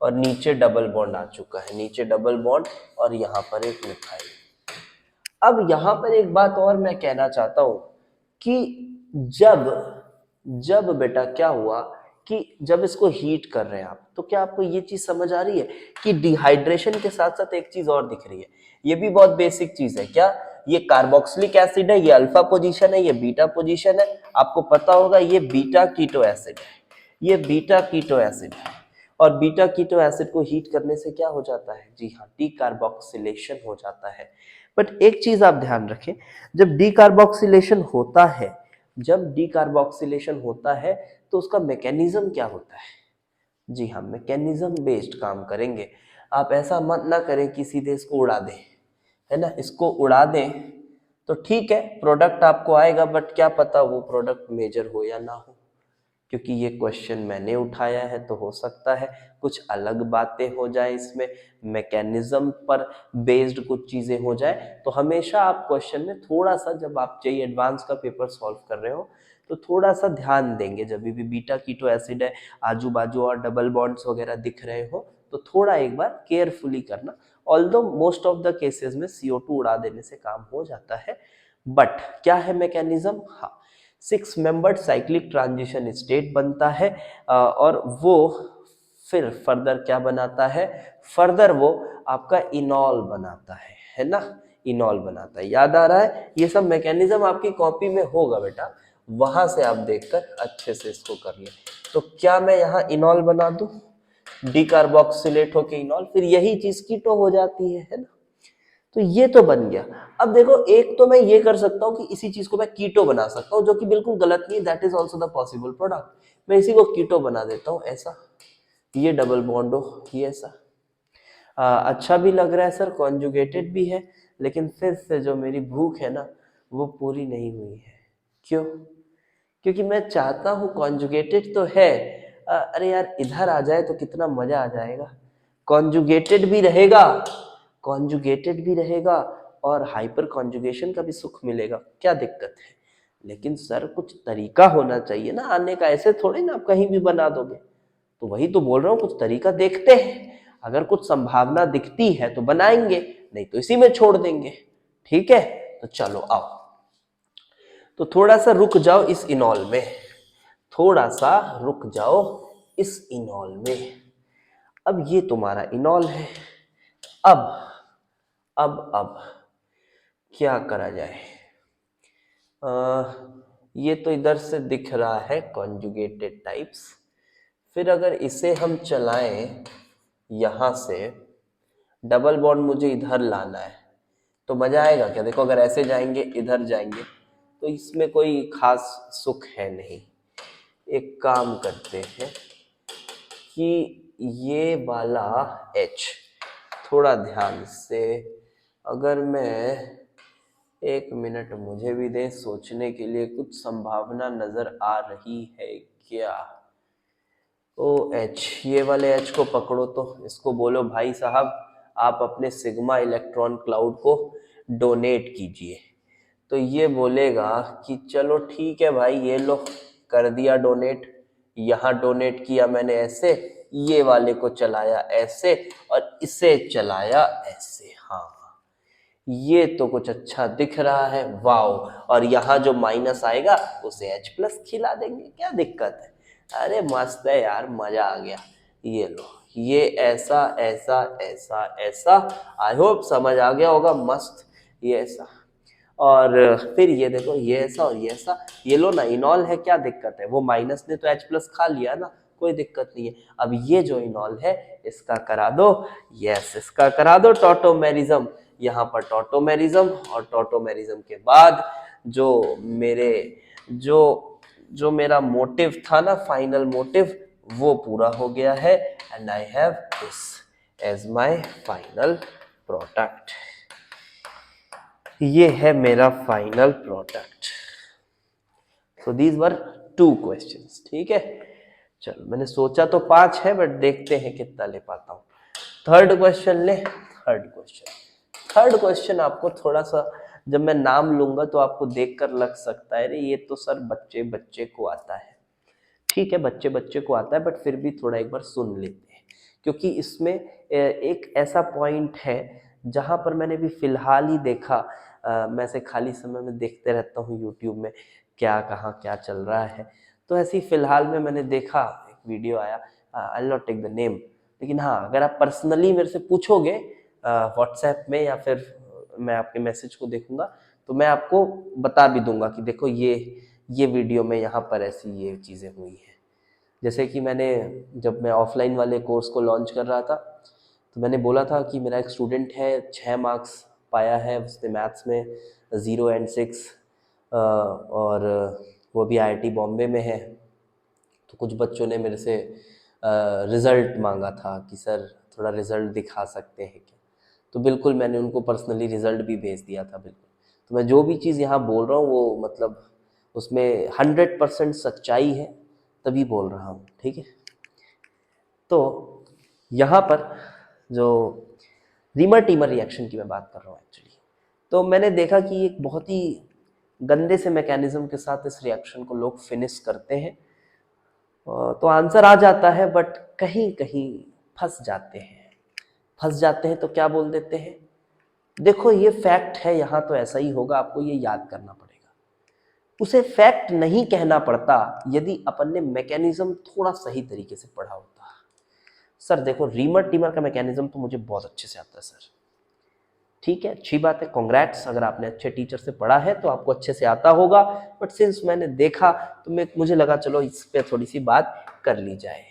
और नीचे double bond आ चुका है, नीचे double bond और यहाँ पर एक methyl. अब यहां पर एक बात और मैं कहना चाहता हूं कि जब जब बेटा क्या हुआ कि जब इसको हीट कर रहे हैं आप, तो क्या आपको ये चीज समझ आ रही है कि डिहाइड्रेशन के साथ साथ एक चीज और दिख रही है, ये भी बहुत बेसिक चीज है। क्या ये कार्बोक्सिलिक एसिड है, ये अल्फा पोजीशन है, ये बीटा पोजीशन है, आपको पता होगा ये बीटा कीटो एसिड है, ये बीटा कीटो एसिड है, और बीटा कीटो एसिड को हीट करने से क्या हो जाता है, जी हाँ, डीकार्बोक्सिलेशन हो जाता है। बट एक चीज आप ध्यान रखें, जब डीकार्बोक्सिलेशन होता है, जब डीकार्बोक्सिलेशन होता है तो उसका मैकेनिज्म क्या होता है, जी हाँ, मैकेनिज्म बेस्ड काम करेंगे। आप ऐसा मत ना करें कि सीधे इसको उड़ा दें, है ना, इसको उड़ा दें तो ठीक है, प्रोडक्ट आपको आएगा, बट क्या पता वो प्रोडक्ट मेजर हो या ना हो, क्योंकि ये क्वेश्चन मैंने उठाया है, तो हो सकता है कुछ अलग बातें हो जाए इसमें, मैकेनिज्म पर बेस्ड कुछ चीजें हो जाए। तो हमेशा आप क्वेश्चन में थोड़ा सा, जब आप चाहिए एडवांस का पेपर सॉल्व कर रहे हो, तो थोड़ा सा ध्यान देंगे, जब भी बीटा कीटो एसिड है, आजू बाजू और डबल बॉन्ड्स वगैरह दिख रहे हो, तो थोड़ा एक बार केयरफुली करना। Although most of the cases में CO2 उड़ा देने से काम हो जाता है, बट क्या है मैकेनिज्म, हाँ, 6 मेंबर्ड साइक्लिक ट्रांजिशन स्टेट बनता है, और वो फिर फर्दर क्या बनाता है, फर्दर वो आपका इनॉल बनाता है ना, इनॉल बनाता है। याद आ रहा है, ये सब मैकेनिज्म आपकी कॉपी में होगा बेटा, वहां से आप देखकर अच्छे से इसको कर ले। तो क्या मैं यहाँ इनॉल बना दूं, डीकार्बोक्सिलेट होके इनॉल, फिर यही चीज कीटो हो जाती है ना। तो ये तो बन गया। अब देखो, एक तो मैं ये कर सकता हूँ कि इसी चीज को मैं कीटो बना सकता हूँ, जो कि बिल्कुल गलत नहीं है, that is also the possible product. मैं इसी को कीटो बना देता हूँ ऐसा, ये डबल बॉन्ड हो, ये ऐसा। अच्छा भी लग रहा है सर, कॉन्जुगेटेड भी है, लेकिन फिर से जो मेरी भूख है ना, वो पूरी नहीं हुई है। क्यों? क्योंकि मैं चाहता हूँ, कॉन्जुगेटेड तो है, अरे यार इधर आ जाए तो कितना मजा आ जाएगा, कॉन्जुगेटेड भी रहेगा, कॉन्जुगेटेड भी रहेगा और हाइपर कॉन्जुगेशन का भी सुख मिलेगा, क्या दिक्कत है। लेकिन सर कुछ तरीका होना चाहिए ना आने का, ऐसे थोड़े ना आप कहीं भी बना दोगे। तो वही तो बोल रहा हूँ, कुछ तरीका देखते हैं, अगर कुछ संभावना दिखती है तो बनाएंगे, नहीं तो इसी में छोड़ देंगे। ठीक है, तो चलो आओ, तो थोड़ा सा रुक जाओ इस इनॉल में, थोड़ा सा रुक जाओ इस इनॉल में। अब ये तुम्हारा इनॉल है। अब क्या करा जाए, ये तो इधर से दिख रहा है कॉन्जुगेटेड टाइप्स, फिर अगर इसे हम चलाएं यहां से, डबल बॉन्ड मुझे इधर लाना है, तो मजा आएगा क्या? देखो, अगर ऐसे जाएंगे, इधर जाएंगे, तो इसमें कोई खास सुख है नहीं। एक काम करते हैं कि ये वाला H थोड़ा ध्यान से, अगर मैं, एक मिनट मुझे भी दे सोचने के लिए, कुछ संभावना नजर आ रही है क्या? OH, ये वाले H को पकड़ो, तो इसको बोलो भाई साहब आप अपने सिग्मा इलेक्ट्रॉन क्लाउड को डोनेट कीजिए। तो ये बोलेगा कि चलो ठीक है भाई, ये लो कर दिया डोनेट, यहाँ डोनेट किया मैंने ऐसे, ये वाले को चलाया ऐसे और इसे चलाया ऐसे। हाँ, ये तो कुछ अच्छा दिख रहा है, वाओ। और यहाँ जो माइनस आएगा उसे H+ खिला देंगे, क्या दिक्कत है। अरे मस्त है यार, मजा आ गया। ये लो, ये ऐसा ऐसा ऐसा ऐसा, आई होप समझ आ गया होगा। मस्त, ये ऐसा, और फिर ये देखो ये ऐसा और ये ऐसा। ये लो ना, इनॉल है, क्या दिक्कत है? वो माइनस ने तो H प्लस खा लिया ना, कोई दिक्कत नहीं है। अब ये जो इनॉल है इसका करा दो, यस इसका करा दो टॉटोमेरिज्म। यहाँ पर टॉटोमेरिज्म, और टॉटोमेरिज्म के बाद जो मेरे जो जो मेरा मोटिव था ना, फाइनल मोटिव, वो पूरा हो गया है। And I have this as my final product. ये है मेरा final product. So these were 2 questions, ठीक है। चलो, मैंने सोचा तो 5 है, बट देखते हैं कितना ले पाता हूँ। थर्ड क्वेश्चन ले। थर्ड क्वेश्चन आपको थोड़ा सा, जब मैं नाम लूंगा तो आपको देखकर लग सकता है, अरे ये तो सर बच्चे बच्चे को आता है। ठीक है, बच्चे बच्चे को आता है, बट फिर भी थोड़ा एक बार सुन लेते हैं, क्योंकि इसमें एक ऐसा पॉइंट है जहां पर मैंने भी फिलहाल ही देखा। मैं से खाली समय में देखते रहता हूँ यूट्यूब में क्या कहाँ क्या चल रहा है, तो ऐसे ही फिलहाल में मैंने देखा, एक वीडियो आया, I will not take the name, लेकिन हाँ, अगर आप पर्सनली मेरे से पूछोगे व्हाट्सएप में, या फिर मैं आपके मैसेज को देखूंगा, तो मैं आपको बता भी दूंगा कि देखो ये वीडियो में यहाँ पर ऐसी ये चीज़ें हुई हैं। जैसे कि जब मैं ऑफलाइन वाले कोर्स को लॉन्च कर रहा था, तो मैंने बोला था कि मेरा एक स्टूडेंट है, 6 मार्क्स पाया है उसने मैथ्स में, 0 and 6, और वो भी IIT बॉम्बे में है। तो कुछ बच्चों ने मेरे से रिज़ल्ट मांगा था कि सर थोड़ा रिज़ल्ट दिखा सकते हैं क्या, तो बिल्कुल मैंने उनको पर्सनली रिज़ल्ट भी भेज दिया था। बिल्कुल, तो मैं जो भी चीज़ यहाँ बोल रहा हूँ वो मतलब उसमें 100% सच्चाई है, तभी बोल रहा हूँ, ठीक है। तो यहाँ पर जो रीमर टीमर रिएक्शन की मैं बात कर रहा हूँ एक्चुअली, तो मैंने देखा कि एक बहुत ही गंदे से मैकेनिज्म के साथ इस रिएक्शन को लोग फिनिश करते हैं। तो आंसर आ जाता है, बट कहीं कहीं फंस जाते हैं। तो क्या बोल देते हैं, देखो ये फैक्ट है, यहाँ तो ऐसा ही होगा, आपको ये याद करना पड़ेगा। उसे फैक्ट नहीं कहना पड़ता यदि अपन ने मैकेनिज्म थोड़ा सही तरीके से पढ़ा होता। सर देखो, रीमर टीमर का मैकेनिज्म तो मुझे बहुत अच्छे से आता है सर। ठीक है, अच्छी बात है, कॉन्ग्रेट्स, अगर आपने अच्छे टीचर से पढ़ा है तो आपको अच्छे से आता होगा। बट सिंस मैंने देखा तो मुझे लगा चलो इस पे थोड़ी सी बात कर ली जाए।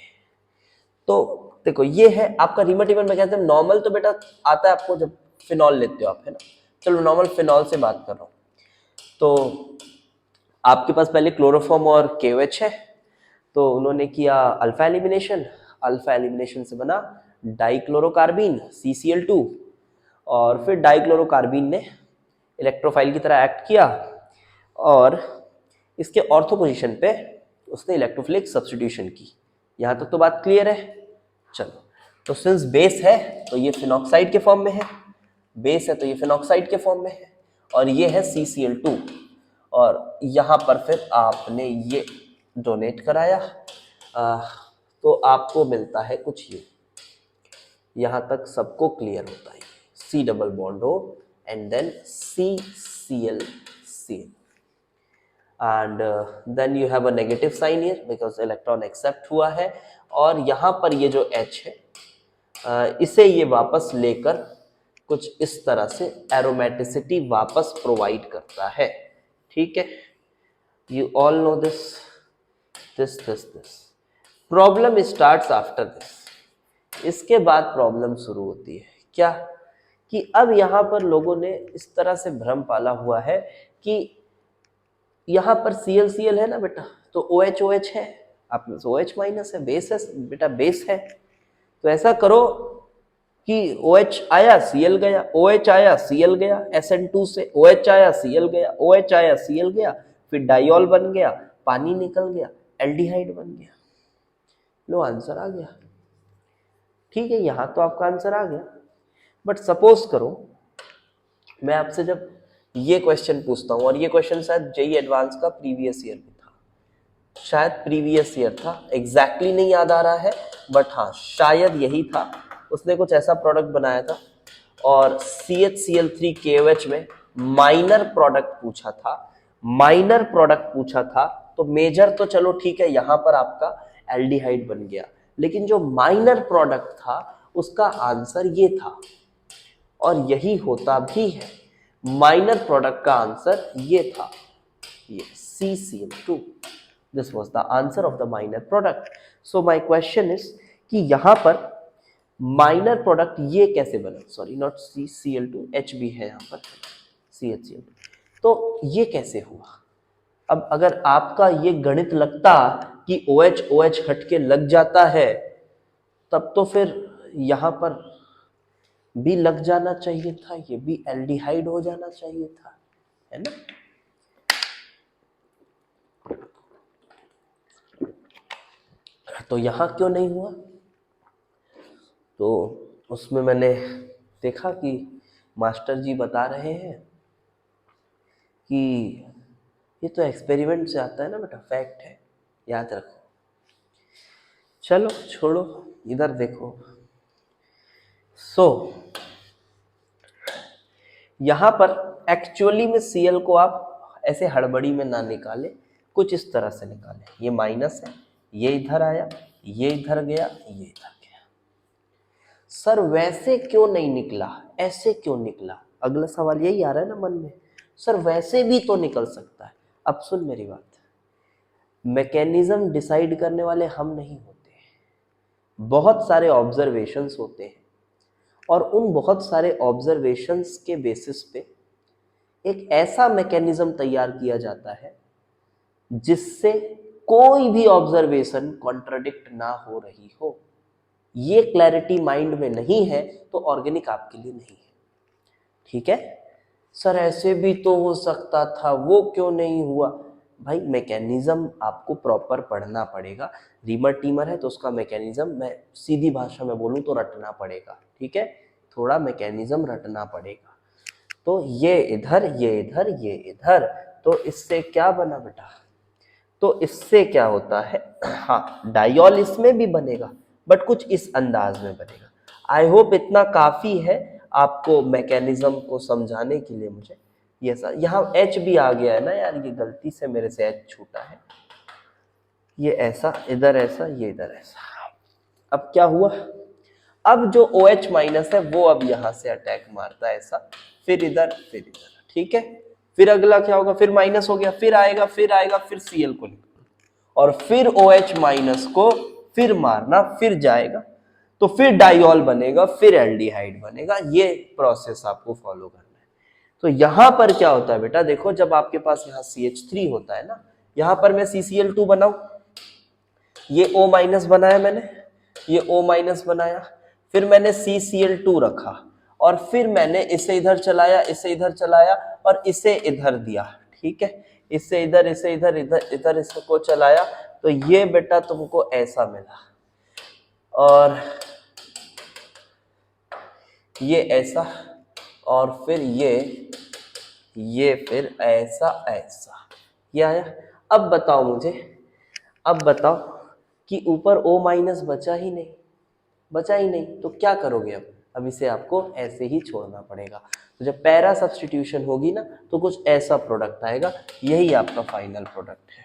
तो देखो, ये है आपका रीमर टीमर मैकेनिज्म। नॉर्मल तो बेटा आता है आपको जब फिनॉल लेते हो आप, है ना। चलो नॉर्मल फिनॉल से बात कर रहा हूँ। तो आपके पास पहले क्लोरोफॉर्म और KOH है, तो उन्होंने किया अल्फा एलिमिनेशन से बना डाइक्लोरोकार्बीन CCl2, और फिर डाइक्लोरोकार्बीन ने इलेक्ट्रोफाइल की तरह एक्ट किया, और इसके ऑर्थो पोजीशन पे उसने इलेक्ट्रोफिलिक सब्स्टिट्यूशन की। यहाँ तक तो बात क्लियर है। चलो, तो सिंस बेस है तो ये फिनॉक्साइड के फॉर्म में है, और ये है CCl2, और यहाँ पर फिर आपने ये डोनेट कराया, तो आपको मिलता है कुछ ये। यहाँ तक सबको क्लियर होता है, C double bond O and then CCl, and then you have a negative sign here because electron accept हुआ है, और यहाँ पर ये जो H है इसे ये वापस लेकर कुछ इस तरह से एरोमेटिसिटी वापस प्रोवाइड करता है। ठीक है, you all know this. Problem starts after this. इसके बाद प्रॉब्लम शुरू होती है, क्या कि अब यहाँ पर लोगों ने इस तरह से भ्रम पाला हुआ है कि यहाँ पर Cl है ना बेटा, तो OH है, आप में OH माइनस है, बेस है बेटा, बेस है। तो ऐसा करो कि OH आया Cl गया, OH आया Cl गया, SN2 से OH आया Cl गया, OH आया Cl गया, फिर डाइऑल बन गया, पानी निकल गया, एल्डिहाइड बन गया। लो आंसर आ गया। ठीक है, यहां तो आपका आंसर आ गया, बट सपोज करो मैं आपसे जब ये क्वेश्चन पूछता हूं, और ये क्वेश्चन शायद JEE एडवांस का प्रीवियस ईयर में था, शायद प्रीवियस ईयर था, एग्जैक्टली नहीं याद आ रहा है, बट हाँ शायद यही था। उसने कुछ ऐसा प्रोडक्ट बनाया था और CHCl3KOH में माइनर प्रोडक्ट पूछा था तो मेजर तो चलो ठीक है, यहां पर आपका एल्डिहाइड बन गया, लेकिन जो माइनर प्रोडक्ट था उसका आंसर ये था, और यही होता भी है। माइनर प्रोडक्ट का आंसर ये था, ये CCl2। This was the answer of the minor product. So my question is कि यहां पर माइनर प्रोडक्ट ये कैसे बना, सॉरी नॉट CCl2, H भी है यहां पर, CHCl, तो ये कैसे हुआ। अब अगर आपका ये गणित लगता कि OH OH हटके लग जाता है, तब तो फिर यहां पर भी लग जाना चाहिए था, ये भी एल्डिहाइड हो जाना चाहिए था, है ना। तो यहां क्यों नहीं हुआ, तो उसमें मैंने देखा कि मास्टर जी बता रहे हैं कि ये तो एक्सपेरिमेंट से आता है ना बेटा, फैक्ट है, याद रखो। चलो छोड़ो, इधर देखो। सो यहां पर एक्चुअली में Cl को आप ऐसे हड़बड़ी में ना निकाले, कुछ इस तरह से निकाले। ये माइनस है, ये इधर आया, ये इधर गया, ये इधर गया। सर वैसे क्यों नहीं निकला, ऐसे क्यों निकला, अगला सवाल यही आ रहा है ना मन में। सर वैसे भी तो निकल सकता है। अब सुन मेरी बात, मैकेनिज्म डिसाइड करने वाले हम नहीं होते, बहुत सारे ऑब्जर्वेशंस होते हैं, और उन बहुत सारे ऑब्जर्वेशंस के बेसिस पे एक ऐसा मैकेनिज्म तैयार किया जाता है जिससे कोई भी ऑब्जर्वेशन कॉन्ट्राडिक्ट ना हो रही हो। ये क्लैरिटी माइंड में नहीं है तो ऑर्गेनिक आपके लिए नहीं है, ठीक है। सर ऐसे भी तो हो सकता था, वो क्यों नहीं हुआ। भाई मैकेनिज्म आपको प्रॉपर पढ़ना पड़ेगा। रीमर टीमर है तो उसका मैकेनिज्म मैं सीधी भाषा में बोलूं तो रटना पड़ेगा, ठीक है, थोड़ा मैकेनिज्म रटना पड़ेगा। तो ये इधर, ये इधर, ये इधर, तो इससे क्या बना बेटा, तो इससे क्या होता है, हाँ डाइऑल इसमें भी बनेगा, बट कुछ इस अंदाज में बनेगा। आई होप इतना काफी है आपको मैकेनिज्म को समझाने के लिए। मुझे ये सर यहाँ H भी आ गया है ना यार, ये गलती से मेरे से H छूटा है, ये ऐसा इधर ऐसा, ये इधर ऐसा। अब क्या हुआ, अब जो OH माइनस है वो अब यहां से अटैक मारता है ऐसा, फिर इधर फिर इधर, ठीक है। फिर अगला क्या होगा, फिर माइनस हो गया, फिर आएगा फिर आएगा, फिर Cl को निकालना, और फिर OH माइनस को फिर मारना, फिर जाएगा, तो फिर डाइऑल बनेगा, फिर एल्डिहाइड बनेगा। ये प्रोसेस आपको फॉलो करना है। तो यहां पर क्या होता है बेटा, देखो जब आपके पास यहाँ CH3 होता है ना, यहां पर मैं CCl2 बनाऊं, ये O माइनस बनाया मैंने, ये O माइनस बनाया, फिर मैंने CCl2 रखा, और फिर मैंने इसे इधर चलाया, इसे इधर चलाया, और इसे इधर दिया, ठीक है, इससे इधर, इसे इधर, इधर इधर इसको चलाया, तो ये बेटा तुमको ऐसा मिला, और ये ऐसा, और फिर ये फिर ऐसा ऐसा, ये आया। अब बताओ मुझे, अब बताओ कि ऊपर O माइनस बचा ही नहीं, बचा ही नहीं, तो क्या करोगे अब इसे आपको ऐसे ही छोड़ना पड़ेगा। तो जब पैरा सब्स्टिट्यूशन होगी ना, तो कुछ ऐसा प्रोडक्ट आएगा, यही आपका फाइनल प्रोडक्ट है।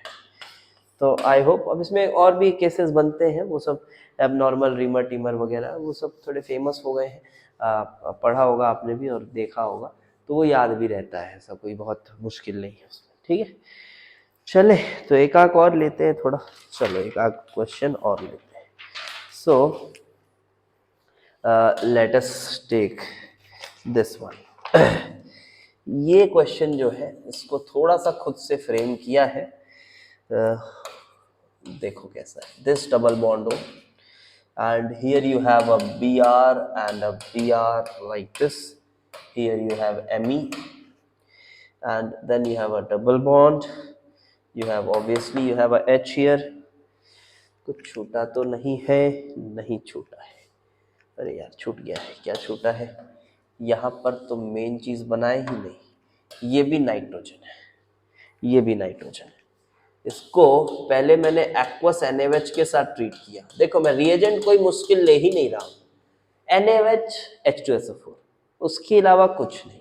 तो आई होप, अब इसमें और भी केसेस बनते हैं, वो सब एबनॉर्मल रीमर टीमर वगैरह, वो सब थोड़े फेमस हो गए हैं, पढ़ा होगा आपने भी और देखा होगा, तो वो याद भी रहता है, ऐसा कोई बहुत मुश्किल नहीं है उसमें, ठीक है। चले तो एक आध और लेते हैं थोड़ा, चलो एक आध क्वेश्चन और लेते हैं। So let us take this one. ये क्वेश्चन जो है इसको थोड़ा सा खुद से फ्रेम किया है, देखो कैसा है। दिस डबल बॉन्ड हो, and here you have a Br and a Br like this, here you have Me, and then you have a double bond, you have obviously you have a H here, कुछ छूटा तो नहीं है, नहीं छूटा है, अरे यार छूट गया है, क्या छूटा है, यहाँ पर तो मेन चीज बनाए ही नहीं, ये भी नाइट्रोजन है, ये भी नाइट्रोजन है। इसको पहले मैंने एक्वस NaOH के साथ ट्रीट किया, देखो मैं रिएजेंट कोई मुश्किल ले ही नहीं रहा हूँ, NaOH H2SO4, उसके अलावा कुछ नहीं।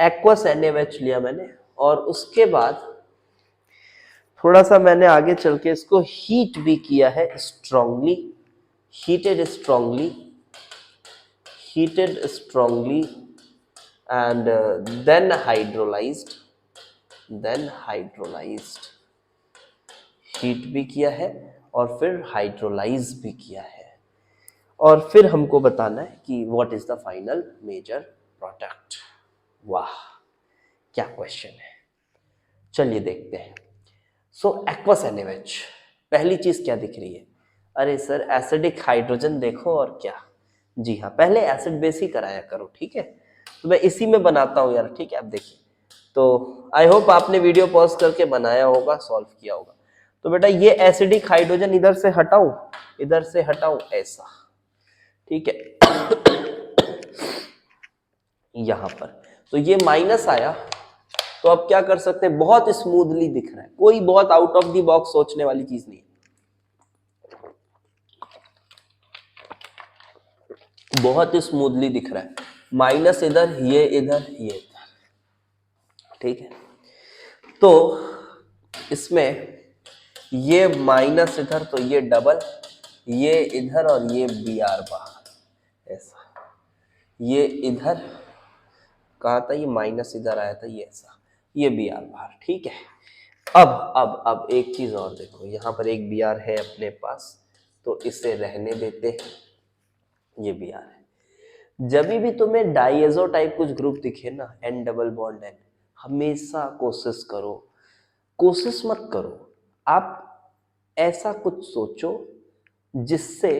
एक्वस NaOH लिया मैंने, और उसके बाद थोड़ा सा मैंने आगे चल के इसको हीट भी किया है strongly, heated strongly and then hydrolyzed, heat भी किया है और फिर हाइड्रोलाइज भी किया है, और फिर हमको बताना है कि what is the final major product. वाह क्या क्वेश्चन है, चलिए देखते हैं। सो एक्वस NaOH, पहली चीज क्या दिख रही है? अरे सर एसिडिक हाइड्रोजन देखो और क्या। जी हाँ, पहले एसिड बेस ही कराया करो, ठीक है। तो मैं इसी में बनाता हूँ यार, ठीक है। आप देखिए, तो आई होप आपने वीडियो पॉज करके बनाया होगा, सॉल्व किया होगा। तो बेटा ये एसिडिक हाइड्रोजन इधर से हटाऊं, इधर से हटाऊं, ऐसा, ठीक है। यहां पर तो ये माइनस आया, तो अब क्या कर सकते हैं, बहुत स्मूथली दिख रहा है, कोई बहुत आउट ऑफ द बॉक्स सोचने वाली चीज नहीं है, बहुत स्मूथली दिख रहा है। माइनस इधर, ये इधर, ये इधर, ठीक है। तो इसमें ये माइनस इधर, तो ये डबल, ये इधर और ये Br बाहर, ऐसा। ये इधर कहा था, ये माइनस इधर आया था, ये ऐसा, ये Br बाहर, ठीक है। अब एक चीज और देखो, यहाँ पर एक Br है अपने पास, तो इसे रहने देते हैं, ये Br है। जब भी तुम्हें डाइएजो टाइप कुछ ग्रुप दिखे ना, N डबल बॉन्ड N, हमेशा कोशिश मत करो, आप ऐसा कुछ सोचो जिससे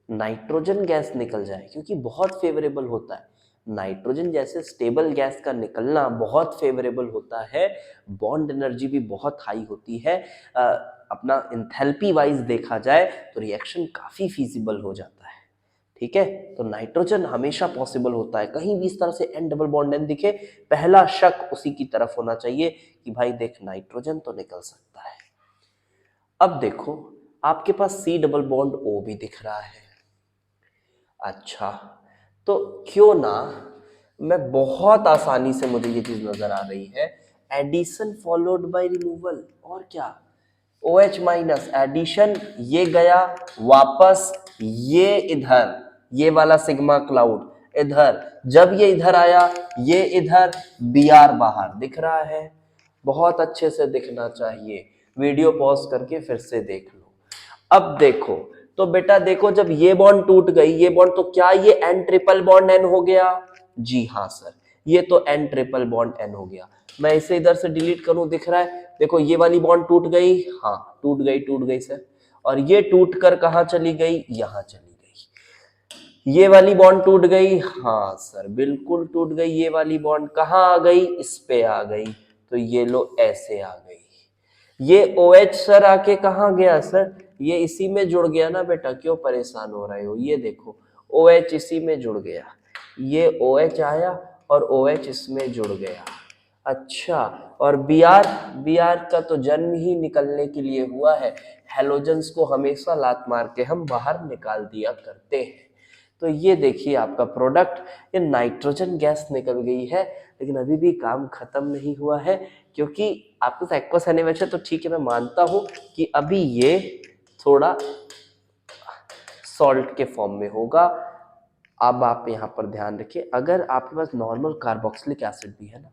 नाइट्रोजन गैस निकल जाए, क्योंकि बहुत फेवरेबल होता है नाइट्रोजन जैसे स्टेबल गैस का निकलना, बहुत फेवरेबल होता है, बॉन्ड एनर्जी भी बहुत हाई होती है, अपना इंथैल्पी वाइज देखा जाए तो रिएक्शन काफी फीजिबल हो जाता है, ठीक है। तो नाइट्रोजन हमेशा पॉसिबल होता है, कहीं भी इस तरह से N डबल बॉन्ड N दिखे, पहला शक उसी की तरफ होना चाहिए कि भाई देख नाइट्रोजन तो निकल सकता है। अब देखो आपके पास C डबल बॉन्ड O भी दिख रहा है, अच्छा, तो क्यों ना मैं बहुत आसानी से, मुझे ये चीज नजर आ रही है, एडिशन फॉलोड बाय रिमूवल, और क्या, OH माइनस एडिशन, ये गया वापस, ये इधर, ये वाला सिग्मा क्लाउड इधर, जब ये इधर आया, ये इधर, Br बाहर दिख रहा है, बहुत अच्छे से दिखना चाहिए, वीडियो पॉज करके फिर से देख लो। अब देखो, तो बेटा देखो, जब ये बॉन्ड टूट गई, ये बॉन्ड, तो क्या ये N ट्रिपल बॉन्ड N हो गया? जी हाँ सर, ये तो N ट्रिपल बॉन्ड N हो गया। मैं इसे इधर से डिलीट करूं, दिख रहा है, देखो ये वाली बॉन्ड टूट गई, हाँ टूट गई सर, और ये टूट कर कहां चली गई, यहां चली गई। ये वाली बॉन्ड टूट गई, हाँ सर बिल्कुल टूट गई, ये वाली बॉन्ड कहां आ गई, इस पे आ गई, तो ये लो ऐसे आ गई। ये OH सर आके कहाँ गया सर, ये इसी में जुड़ गया ना बेटा, क्यों परेशान हो रहे हो, ये देखो OH इसी में जुड़ गया, ये OH आया और OH इसमें जुड़ गया, अच्छा, और Br का तो जन्म ही निकलने के लिए हुआ है, हेलोजन्स को हमेशा लात मार के हम बाहर निकाल दिया करते हैं। तो ये देखिए आपका प्रोडक्ट, ये नाइट्रोजन गैस निकल गई है, लेकिन अभी भी काम खत्म नहीं हुआ है, क्योंकि आपके पास एक्वस NaOH है, तो ठीक है मैं मानता हूं कि अभी ये थोड़ा सॉल्ट के फॉर्म में होगा। अब आप यहाँ पर ध्यान रखिए, अगर आपके पास नॉर्मल कार्बोक्सिलिक एसिड भी है ना,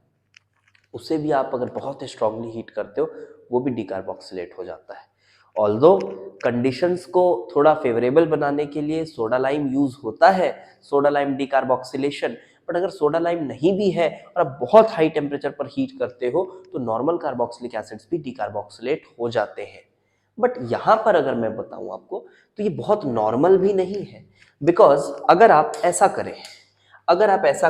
उसे भी आप अगर बहुत स्ट्रांगली हीट करते हो, वो भी डिकार्बोक्सिलेट हो जाता है। ऑल्दो कंडीशंस को थोड़ा फेवरेबल बनाने के लिए सोडा लाइम यूज होता है, सोडा लाइम डिकार्बोक्सिलेशन, बट अगर सोडा लाइम नहीं भी है और आप बहुत हाई टेम्परेचर पर हीट करते हो, तो नॉर्मल कार्बोक्सिलिक एसिड्स भी डिकार्बोक्सिलेट हो जाते हैं। बट यहां पर अगर मैं बताऊं आपको, तो ये बहुत नॉर्मल भी नहीं है, बिकॉज अगर आप ऐसा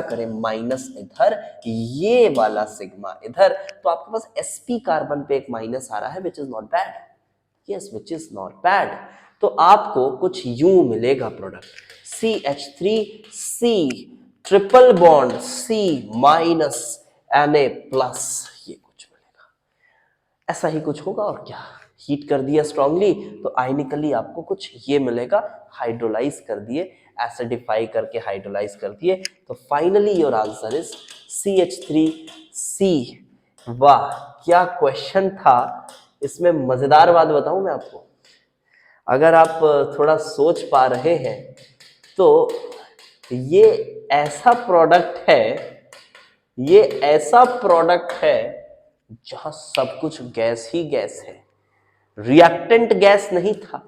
करें माइनस इधर, ये वाला सिग्मा इधर, तो आपके पास sp कार्बन पे एक माइनस आ रहा है, which is not bad, yes which is not bad. तो आपको कुछ यूं मिलेगा product, CH3C triple bond C minus Na plus, ये कुछ मिलेगा, ऐसा ही कुछ होगा, और क्या, हीट कर दिया स्ट्रांगली तो आयनिकली आपको कुछ ये मिलेगा, हाइड्रोलाइज कर दिए, एसिडिफाई करके हाइड्रोलाइज कर दिए, तो finally your answer is CH3C। वाह क्या क्वेश्चन था, इसमें मजेदार बात बताऊं मैं आपको, अगर आप थोड़ा सोच पा रहे हैं तो ये ऐसा प्रोडक्ट है, ये ऐसा प्रोडक्ट है जहां सब कुछ गैस ही गैस है, रिएक्टेंट गैस नहीं था,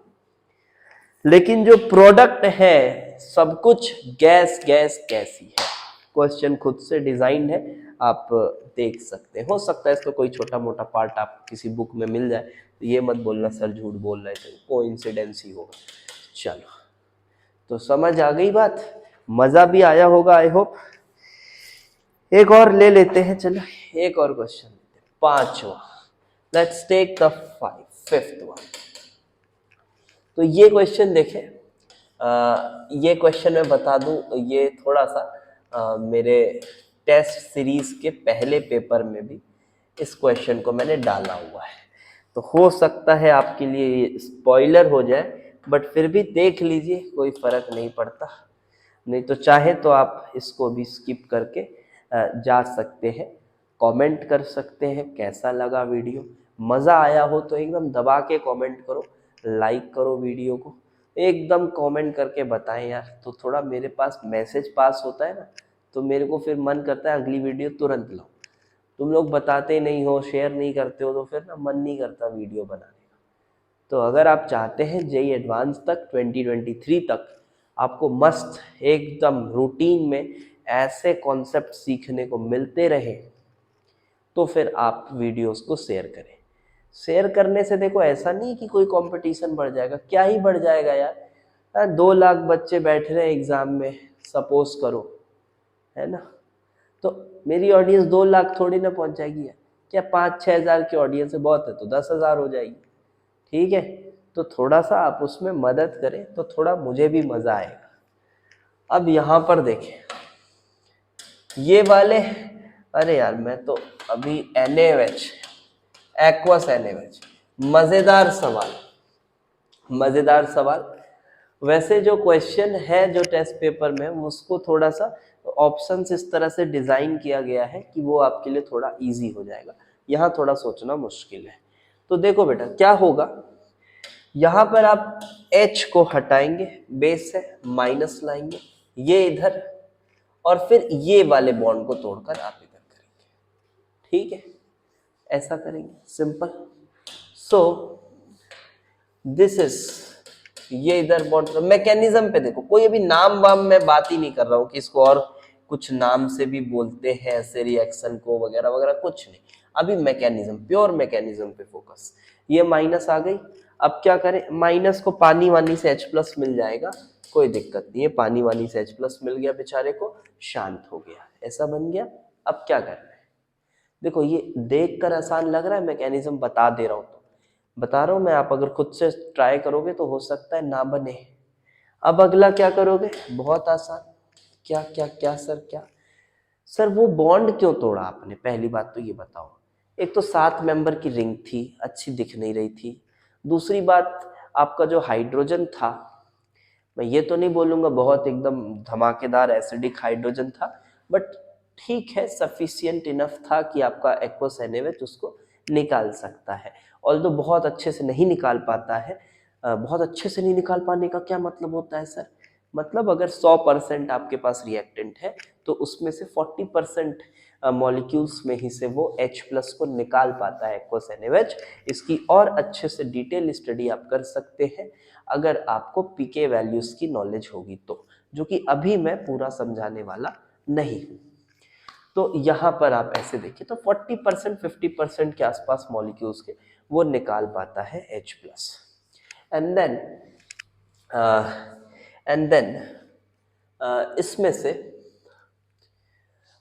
लेकिन जो प्रोडक्ट है सब कुछ गैस गैस गैस ही है। क्वेश्चन खुद से डिजाइन है, आप देख सकते हैं। हो सकता है इसका कोई छोटा मोटा पार्ट आप किसी बुक में मिल जाए, तो ये मत बोलना सर झूठ बोल रहे थे, कोइंसिडेंस ही होगा। चलो, तो समझ आ गई बात, मजा भी आया होगा आई होप। एक और ले लेते हैं, चलो एक और क्वेश्चन लेते हैं, पांचवा। Let's take the fifth one. तो ये क्वेश्चन देखें, ये क्वेश्चन मैं बता दूं, ये थोड़ा सा मेरे टेस्ट सीरीज के पहले पेपर में भी इस क्वेश्चन को मैंने डाला हुआ है, तो हो सकता है आपके लिए ये स्पॉइलर हो जाए, बट फिर भी देख लीजिए, कोई फर्क नहीं पड़ता। नहीं तो चाहे तो आप इसको भी स्किप करके जा सकते हैं, कमेंट कर सकते हैं कैसा लगा वीडियो। मज़ा आया हो तो एकदम दबा के कमेंट करो, लाइक करो वीडियो को, एकदम कमेंट करके बताएं यार, तो थोड़ा मेरे पास मैसेज पास होता है ना, तो मेरे को फिर मन करता है अगली वीडियो तुरंत लाओ। तुम लोग बताते नहीं हो, शेयर नहीं करते हो, तो फिर ना मन नहीं करता वीडियो बनाने का। तो अगर आप चाहते हैं जेईई एडवांस तक 2023 तक आपको मस्त एकदम रूटीन में ऐसे कॉन्सेप्ट सीखने को मिलते रहे, तो फिर आप वीडियोस को शेयर करें। शेयर करने से देखो ऐसा नहीं कि कोई कंपटीशन बढ़ जाएगा, क्या ही बढ़ जाएगा यार। 2 लाख बच्चे बैठ रहे हैं एग्जाम में, सपोज करो, है ना, तो मेरी ऑडियंस 2 लाख थोड़ी ना पहुंच जाएगी यार। क्या 5-6 हज़ार की ऑडियंस है, बहुत है तो 10,000 हो जाएगी, ठीक है। तो थोड़ा सा आप उसमें मदद करें तो थोड़ा मुझे भी मजा आएगा। अब यहाँ पर देखें ये वाले, अरे यार मैं तो अभी NaOH, एक्वस NaOH, मजेदार सवाल, मजेदार सवाल। वैसे जो क्वेश्चन है जो टेस्ट पेपर में, उसको थोड़ा सा ऑप्शंस इस तरह से डिजाइन किया गया है कि वो आपके लिए थोड़ा इजी हो जाएगा, यहाँ थोड़ा सोचना मुश्किल है। तो देखो बेटा क्या होगा, यहाँ पर आप H को हटाएंगे, बेस है, माइनस लाएंगे, ये इधर, और फिर ये वाले बॉन्ड को तोड़कर आप इधर करेंगे, ठीक है, ऐसा करेंगे, सिंपल। सो दिस इज, ये इधर बॉन्ड मैकेनिज्म पे देखो, कोई अभी नाम वाम मैं बात ही नहीं कर रहा हूँ कि इसको और कुछ नाम से भी बोलते हैं ऐसे रिएक्शन को वगैरह वगैरह, कुछ नहीं, अभी मैकेनिज्म, प्योर मैकेनिज्म पे फोकस। ये माइनस आ गई, अब क्या करें, माइनस को पानी वानी से H+ मिल जाएगा, कोई दिक्कत नहीं है, पानी वानी से H+ मिल गया, बेचारे को शांत हो गया, ऐसा बन गया। अब क्या करना है, देखो ये देखकर आसान लग रहा है, मैकेनिज्म बता दे रहा हूं तो बता रहा हूं मैं, आप अगर खुद से ट्राई करोगे तो हो सकता है ना बने। अब अगला क्या करोगे, बहुत आसान, क्या क्या क्या सर, क्या सर वो बॉन्ड क्यों तोड़ा आपने, पहली बात तो ये बताओ। एक तो 7 मेंबर की रिंग थी, अच्छी दिख नहीं रही थी। दूसरी बात, आपका जो हाइड्रोजन था, मैं ये तो नहीं बोलूंगा बहुत एकदम धमाकेदार एसिडिक हाइड्रोजन था, बट ठीक है, सफिशियंट इनफ था कि आपका एक्वस NaOH उसको निकाल सकता है। ऑल्दो बहुत अच्छे से नहीं निकाल पाता है। बहुत अच्छे से नहीं निकाल पाने का क्या मतलब होता है सर, मतलब अगर 100% आपके पास रिएक्टेंट है तो उसमें से 40% मॉलिक्यूल्स में ही से वो H+ को निकाल पाता है एक्वस NaOH। इसकी और अच्छे से डिटेल स्टडी आप कर सकते हैं अगर आपको पीके वैल्यूज की नॉलेज होगी तो, जो कि अभी मैं पूरा समझाने वाला नहीं हूं। तो यहाँ पर आप ऐसे देखिए तो 40% 50% के आसपास मॉलिक्यूल्स के वो निकाल पाता है H+। एंड देन इसमें से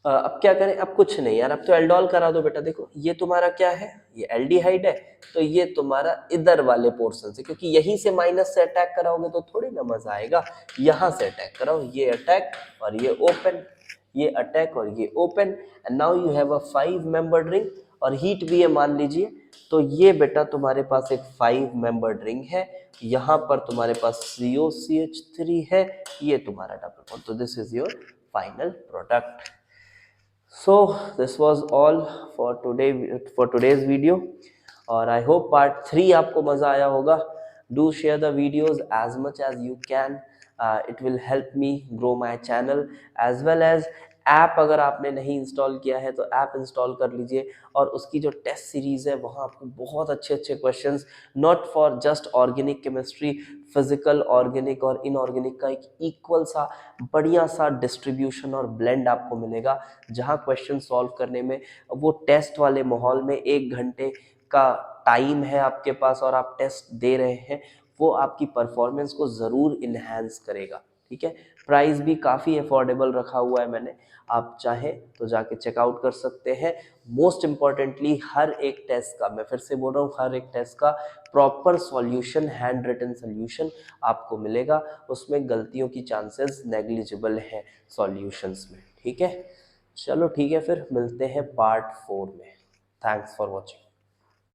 अब क्या करें, अब कुछ नहीं यार, अब तो एल्डोल करा दो बेटा। देखो ये तुम्हारा क्या है, ये एल्डिहाइड है, तो ये तुम्हारा इधर वाले पोर्शन से, क्योंकि यहीं से माइनस से अटैक कराओगे तो थोड़ी ना मजा आएगा, यहाँ से अटैक कराओ, ये अटैक और ये ओपन, ये अटैक और ये open, and now you have a 5 membered ring, और हीट भी है मान लीजिए, तो ये बेटा तुम्हारे पास एक 5 मेंबर्ड रिंग है, यहाँ पर तुम्हारे पास COCH3 है, ये तुम्हारा डबल बॉन्ड, तो this is your final product. So this was all for today's video. और आई होप पार्ट 3 आपको मज़ा आया होगा. Do share the videos as much as you can. It will help me grow my channel as well as app. अगर आपने नहीं install किया है तो ऐप इंस्टॉल कर लीजिए, और उसकी जो टेस्ट सीरीज़ है वहाँ आपको बहुत अच्छे अच्छे questions, not for just organic chemistry, physical, organic और इनऑर्गेनिक का एक इक्वल सा बढ़िया सा डिस्ट्रीब्यूशन और ब्लेंड आपको मिलेगा, जहाँ क्वेश्चन सॉल्व करने में वो टेस्ट वाले माहौल में 1 घंटे का टाइम है आपके पास और आप टेस्ट दे रहे हैं, वो आपकी परफॉर्मेंस को ज़रूर इन्हेंस करेगा. ठीक है. प्राइस भी काफ़ी अफोर्डेबल रखा हुआ है मैंने, आप चाहें तो जाके चेकआउट कर सकते हैं. मोस्ट इम्पॉर्टेंटली हर एक टेस्ट का, मैं फिर से बोल रहा हूँ, हर एक टेस्ट का proper solution, hand written solution आपको मिलेगा. उसमें गलतियों की चांसेस नेग्लिजिबल है सॉल्यूशंस में. ठीक है. चलो ठीक है, फिर मिलते हैं पार्ट 4 में. Thanks for watching.